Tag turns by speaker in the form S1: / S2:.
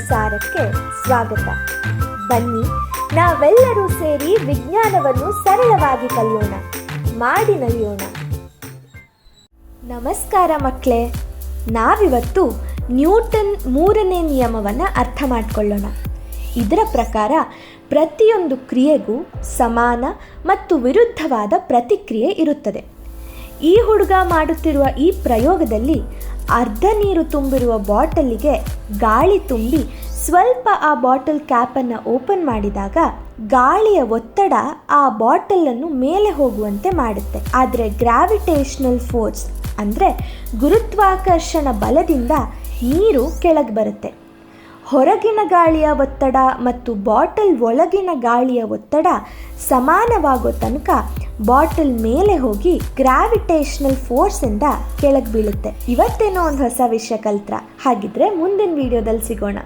S1: ಸಾರಕ್ಕೆ ಸ್ವಾಗತ. ಬನ್ನಿ ನಾವೆಲ್ಲರೂ ಸೇರಿ ವಿಜ್ಞಾನವನ್ನು ಸರಳವಾಗಿ ಕಲಿಯೋಣ, ಮಾಡಿ ನಲಿಯೋಣ. ನಮಸ್ಕಾರ ಮಕ್ಕಳೇ, ನಾವಿವತ್ತು ನ್ಯೂಟನ್ 3ನೇ ನಿಯಮವನ್ನು ಅರ್ಥ ಮಾಡಿಕೊಳ್ಳೋಣ. ಇದರ ಪ್ರಕಾರ ಪ್ರತಿಯೊಂದು ಕ್ರಿಯೆಗೂ ಸಮಾನ ಮತ್ತು ವಿರುದ್ಧವಾದ ಪ್ರತಿಕ್ರಿಯೆ ಇರುತ್ತದೆ. ಈ ಹುಡುಗ ಮಾಡುತ್ತಿರುವ ಈ ಪ್ರಯೋಗದಲ್ಲಿ ಅರ್ಧ ನೀರು ತುಂಬಿರುವ ಬಾಟಲಿಗೆ ಗಾಳಿ ತುಂಬಿ ಸ್ವಲ್ಪ ಆ ಬಾಟಲ್ ಕ್ಯಾಪನ್ನು ಓಪನ್ ಮಾಡಿದಾಗ ಗಾಳಿಯ ಒತ್ತಡ ಆ ಬಾಟಲನ್ನು ಮೇಲೆ ಹೋಗುವಂತೆ ಮಾಡುತ್ತೆ. ಆದರೆ ಗ್ರಾವಿಟೇಷನಲ್ ಫೋರ್ಸ್ ಅಂದರೆ ಗುರುತ್ವಾಕರ್ಷಣ ಬಲದಿಂದ ನೀರು ಕೆಳಗೆ ಬರುತ್ತೆ. ಹೊರಗಿನ ಗಾಳಿಯ ಒತ್ತಡ ಮತ್ತು ಬಾಟಲ್ ಒಳಗಿನ ಗಾಳಿಯ ಒತ್ತಡ ಸಮಾನವಾಗೋ ತನಕ ಬಾಟಲ್ ಮೇಲೆ ಹೋಗಿ ಗ್ರಾವಿಟೇಷನಲ್ ಫೋರ್ಸಿಂದ ಕೆಳಗೆ ಬೀಳುತ್ತೆ. ಇವತ್ತೇನೋ ಒಂದು ಹೊಸ ವಿಷಯ ಕಲ್ತ್ರ. ಹಾಗಿದ್ರೆ ಮುಂದಿನ ವಿಡಿಯೋದಲ್ಲಿ ಸಿಗೋಣ.